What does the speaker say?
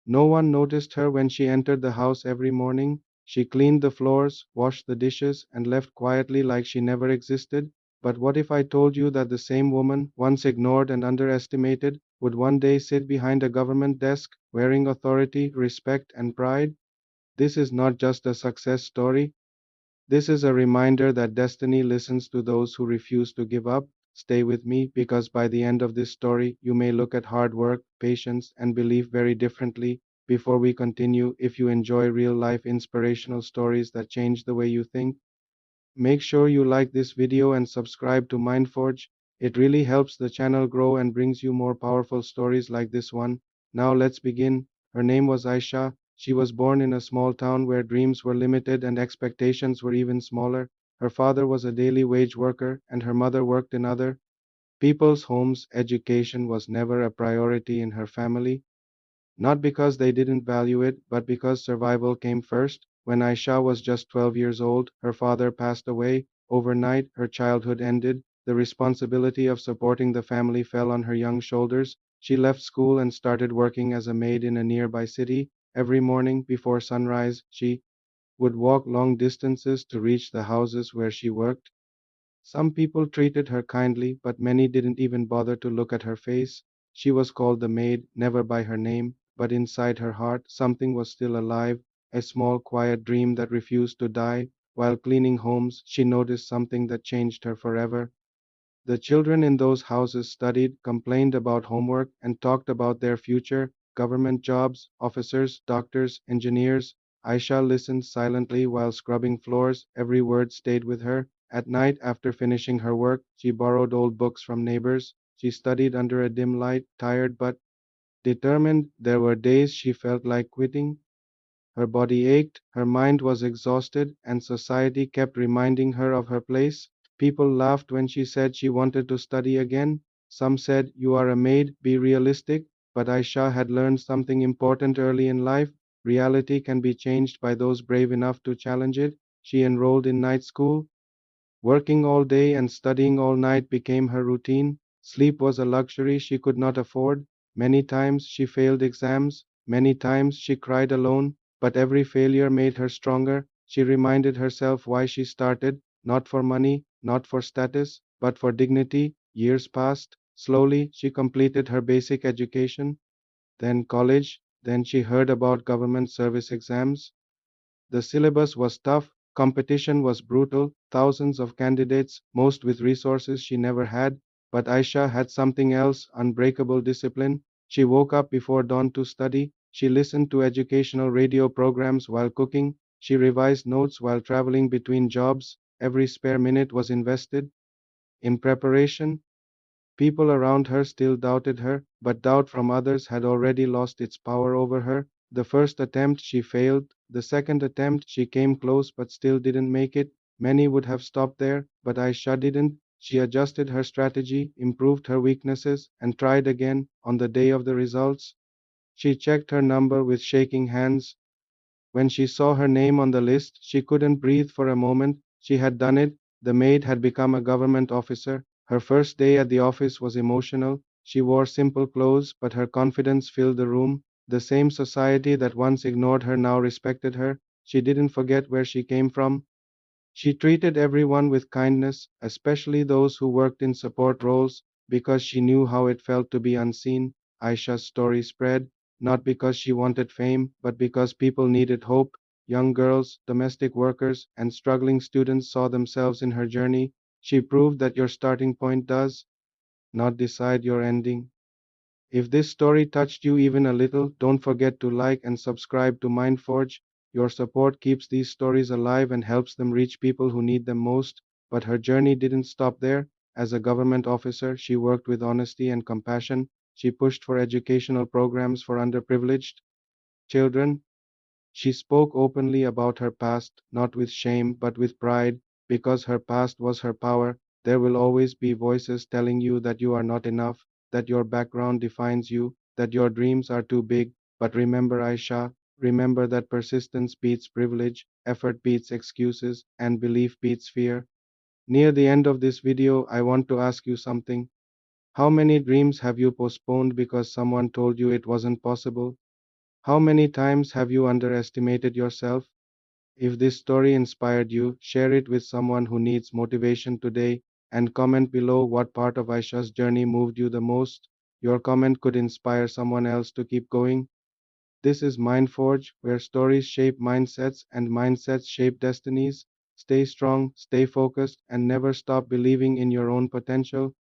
No one noticed her when she entered the house every morning. She cleaned the floors, washed the dishes, and left quietly like she never existed. But what if I told you that the same woman, once ignored and underestimated, would one day sit behind a government desk, wearing authority, respect, and pride? This is not just a success story. This is a reminder that destiny listens to those who refuse to give up. Stay with me because by the end of this story, you may look at hard work, patience, and belief very differently. Before we continue, if you enjoy real life inspirational stories that change the way you think, make sure you like this video and subscribe to Mindforge. It really helps the channel grow and brings you more powerful stories like this one. Now let's begin. Her name was Aisha. She was born in a small town where dreams were limited and expectations were even smaller. Her father was a daily wage worker and her mother worked in other people's homes. Education was never a priority in her family. Not because they didn't value it, but because survival came first. When Aisha was just 12 years old, her father passed away. Overnight, her childhood ended. The responsibility of supporting the family fell on her young shoulders. She left school and started working as a maid in a nearby city. Every morning before sunrise, she would walk long distances to reach the houses where she worked. Some people treated her kindly, but many didn't even bother to look at her face. She was called the maid, never by her name, but inside her heart something was still alive, a small quiet dream that refused to die. While cleaning homes, she noticed something that changed her forever. The children in those houses studied, complained about homework, and talked about their future, government jobs, officers, doctors, engineers. Aisha listened silently while scrubbing floors. Every word stayed with her. At night, after finishing her work, she borrowed old books from neighbors. She studied under a dim light, tired but determined. There were days she felt like quitting. Her body ached, her mind was exhausted, and society kept reminding her of her place. People laughed when she said she wanted to study again. Some said, "You are a maid, be realistic." But Aisha had learned something important early in life. Reality can be changed by those brave enough to challenge it. She enrolled in night school. Working all day and studying all night became her routine. Sleep was a luxury she could not afford. Many times she failed exams, many times she cried alone, but every failure made her stronger. She reminded herself why she started, not for money, not for status, but for dignity. Years passed. Slowly, she completed her basic education, then college, then she heard about government service exams. The syllabus was tough, competition was brutal, thousands of candidates, most with resources she never had, but Aisha had something else, unbreakable discipline. She woke up before dawn to study, she listened to educational radio programs while cooking, she revised notes while traveling between jobs, every spare minute was invested in preparation. People around her still doubted her, but doubt from others had already lost its power over her. The first attempt she failed, the second attempt she came close but still didn't make it. Many would have stopped there, but Aisha didn't. She adjusted her strategy, improved her weaknesses, and tried again. On the day of the results, she checked her number with shaking hands. When she saw her name on the list, she couldn't breathe for a moment. She had done it. The maid had become a government officer. Her first day at the office was emotional. She wore simple clothes, but her confidence filled the room. The same society that once ignored her now respected her. She didn't forget where she came from. She treated everyone with kindness, especially those who worked in support roles, because she knew how it felt to be unseen. Aisha's story spread, not because she wanted fame, but because people needed hope. Young girls, domestic workers, and struggling students saw themselves in her journey. She proved that your starting point does not decide your ending. If this story touched you even a little, don't forget to like and subscribe to Mindforge. Your support keeps these stories alive and helps them reach people who need them most. But her journey didn't stop there. As a government officer, she worked with honesty and compassion. She pushed for educational programs for underprivileged children. She spoke openly about her past, not with shame, but with pride, because her past was her power. There will always be voices telling you that you are not enough, that your background defines you, that your dreams are too big. But remember, Aisha, remember that persistence beats privilege, effort beats excuses, and belief beats fear. Near the end of this video, I want to ask you something. How many dreams have you postponed because someone told you it wasn't possible? How many times have you underestimated yourself? If this story inspired you, share it with someone who needs motivation today and comment below what part of Aisha's journey moved you the most. Your comment could inspire someone else to keep going. This is Mindforge, where stories shape mindsets and mindsets shape destinies. Stay strong, stay focused, and never stop believing in your own potential.